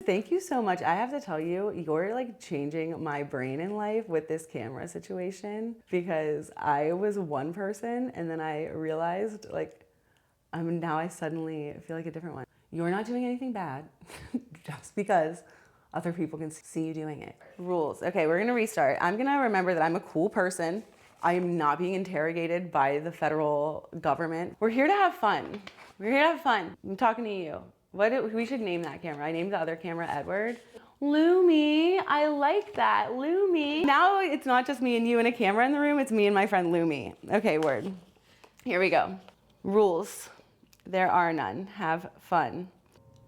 Thank you so much. I have to tell you, you're like changing my brain in life with this camera situation, because I was one person and then I realized like now I suddenly feel like a different one. You're not doing anything bad just because other people can see you doing it. Rules. Okay, we're gonna restart. I'm gonna remember that I'm a cool person. I am not being interrogated by the federal government. We're here to have fun. We're here to have fun. I'm talking to you. We should name that camera. I named the other camera Edward. Lumi, I like that, Lumi. Now it's not just me and you and a camera in the room, it's me and my friend Lumi. Okay, word. Here we go. Rules. There are none. Have fun.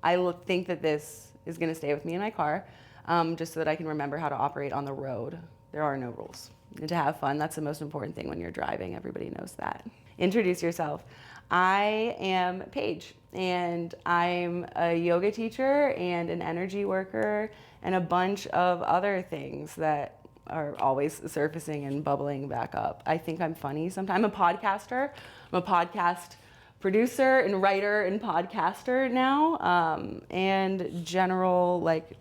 I think that this is gonna stay with me in my car, just so that I can remember how to operate on the road. There are no rules. And to have fun, that's the most important thing when you're driving. Everybody knows that. Introduce yourself. I am Paige, and I'm a yoga teacher and an energy worker and a bunch of other things that are always surfacing and bubbling back up. I think I'm funny sometimes. I'm a podcaster. I'm a podcast producer and writer and podcaster now, and general, like,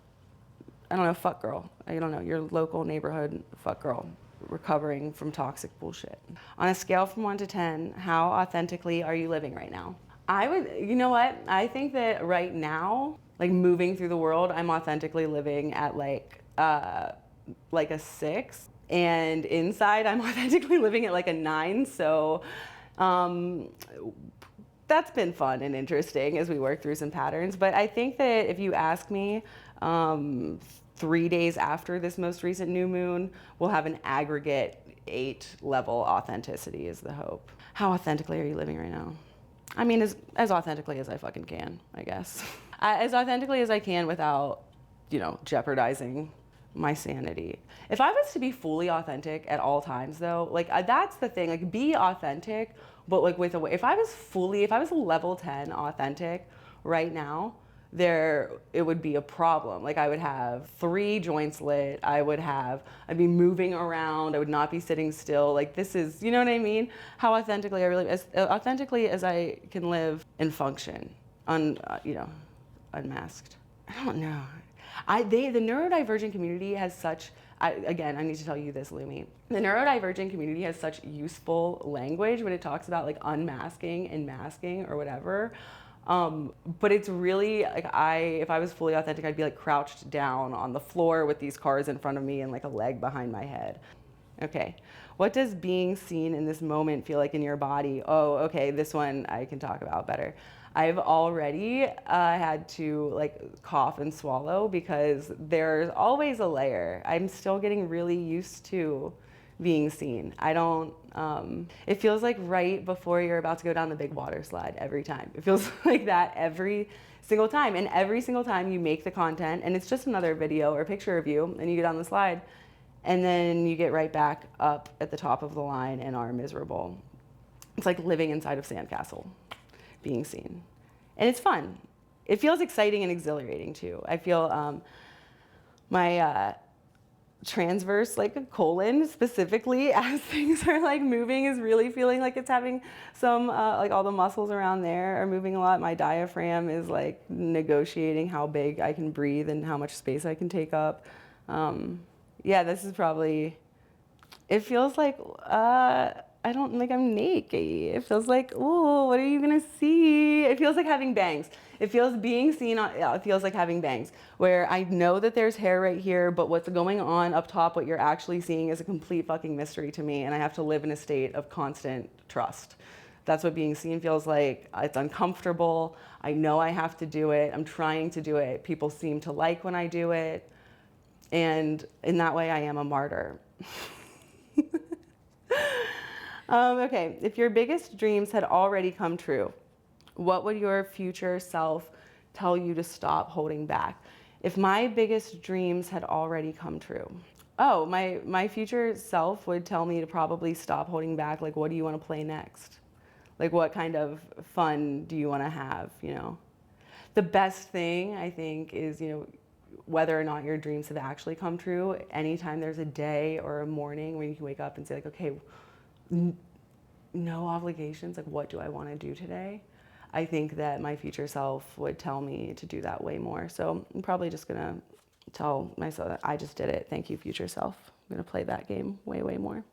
I don't know, fuck girl. I don't know, your local neighborhood fuck girl recovering from toxic bullshit. On a scale from 1 to 10, how authentically are you living right now? You know what? I think that right now, like moving through the world, I'm authentically living at like a 6. And inside, I'm authentically living at like a 9. So that's been fun and interesting as we work through some patterns. But I think that if you ask me, 3 days after this most recent new moon, we'll have an aggregate 8 level authenticity is the hope. How authentically are you living right now? I mean, as authentically as I fucking can, I guess. As authentically as I can without, jeopardizing my sanity. If I was to be fully authentic at all times though, like that's the thing, like be authentic, but like with a way, if I was level 10 authentic right now, it would be a problem. Like I would have 3 joints lit, I'd be moving around, I would not be sitting still. Like this is, you know what I mean? How authentically as authentically as I can live and function, unmasked. I don't know. The neurodivergent community has such, I need to tell you this, Lumi. The neurodivergent community has such useful language when it talks about like unmasking and masking or whatever. But it's really like if I was fully authentic, I'd be like crouched down on the floor with these cars in front of me and like a leg behind my head. Okay, what does being seen in this moment feel like in your body? Oh, okay, this one I can talk about better. I've already had to like cough and swallow because there's always a layer. I'm still getting really used to being seen. It feels like right before you're about to go down the big water slide every time. It feels like that every single time. And every single time you make the content and it's just another video or picture of you and you get on the slide and then you get right back up at the top of the line and are miserable. It's like living inside of sandcastle, being seen. And it's fun. It feels exciting and exhilarating too. I feel my transverse, like a colon specifically, as things are like moving, is really feeling like it's having some, like all the muscles around there are moving a lot. My diaphragm is like negotiating how big I can breathe and how much space I can take up. Yeah, this is probably, it feels like, I'm naked. It feels like, ooh, what are you gonna see? It feels like having bangs. It feels it feels like having bangs, where I know that there's hair right here, but what's going on up top, what you're actually seeing is a complete fucking mystery to me, and I have to live in a state of constant trust. That's what being seen feels like. It's uncomfortable. I know I have to do it. I'm trying to do it. People seem to like when I do it. And in that way, I am a martyr. Okay, if your biggest dreams had already come true, what would your future self tell you to stop holding back? If my biggest dreams had already come true. Oh, my future self would tell me to probably stop holding back. Like, what do you want to play next? Like, what kind of fun do you want to have, The best thing, I think, is, whether or not your dreams have actually come true, anytime there's a day or a morning where you can wake up and say, like, okay, no obligations, like, what do I want to do today? I think that my future self would tell me to do that way more. So I'm probably just gonna tell myself that I just did it. Thank you, future self. I'm gonna play that game way, way more.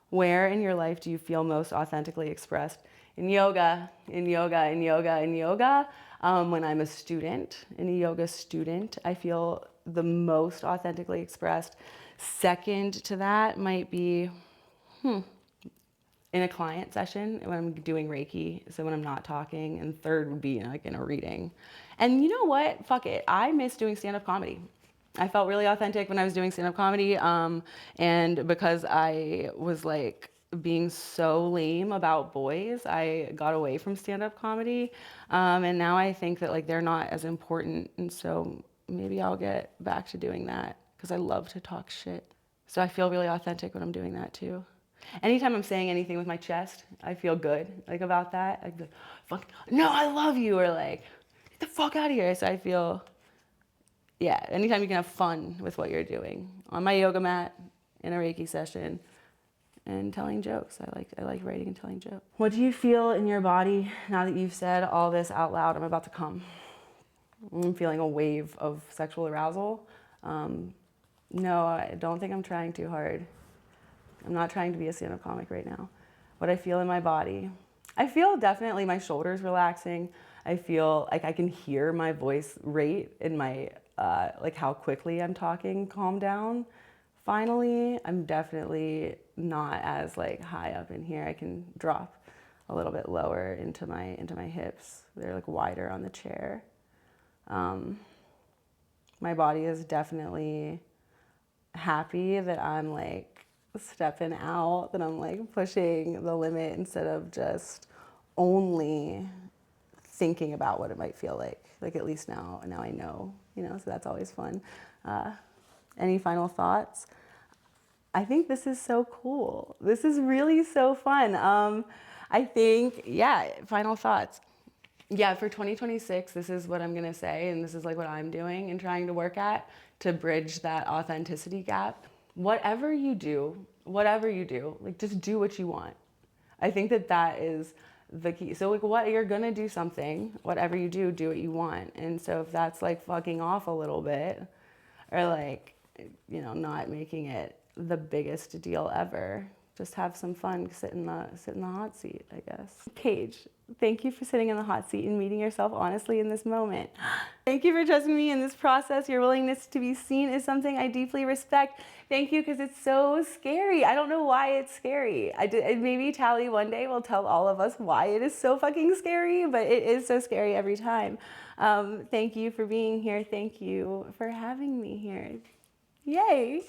Where in your life do you feel most authentically expressed? In yoga, in yoga, in yoga, in yoga. When I'm a student, a yoga student, I feel the most authentically expressed. Second to that might be in a client session when I'm doing Reiki, so when I'm not talking. And third would be like in a reading. And you know what? Fuck it. I miss doing stand-up comedy. I felt really authentic when I was doing stand-up comedy, and because I was like being so lame about boys, I got away from stand-up comedy, and now I think that like they're not as important, and so maybe I'll get back to doing that because I love to talk shit. So I feel really authentic when I'm doing that too. Anytime I'm saying anything with my chest, I feel good like about that. I'd be like, fuck, no, I love you, or like, get the fuck out of here. So I feel, yeah, anytime you can have fun with what you're doing on my yoga mat, in a Reiki session, and telling jokes. I like writing and telling jokes. What do you feel in your body now that you've said all this out loud? I'm about to come. I'm feeling a wave of sexual arousal. No, I don't think I'm trying too hard. I'm not trying to be a stand-up comic right now. What I feel in my body, I feel definitely my shoulders relaxing. I feel like I can hear my voice rate in my, like how quickly I'm talking calm down. Finally, I'm definitely not as like high up in here. I can drop a little bit lower into my hips. They're like wider on the chair. My body is definitely happy that I'm like stepping out, that I'm like pushing the limit instead of just only thinking about what it might feel like. Like at least now I know, you know, so that's always fun. Any final thoughts? I think this is so cool. This is really so fun. I think, yeah, final thoughts. Yeah, for 2026, this is what I'm gonna say, and this is like what I'm doing and trying to work at to bridge that authenticity gap. Whatever you do, like just do what you want. I think that that is the key. So like what you're gonna do something, whatever you do, do what you want. And so if that's like fucking off a little bit, or like, you know, not making it the biggest deal ever, just have some fun, sit in the hot seat, I guess. Paige, thank you for sitting in the hot seat and meeting yourself honestly in this moment. Thank you for trusting me in this process. Your willingness to be seen is something I deeply respect. Thank you, because it's so scary. I don't know why it's scary. Maybe Tally one day will tell all of us why it is so fucking scary, but it is so scary every time. Thank you for being here. Thank you for having me here. Yay.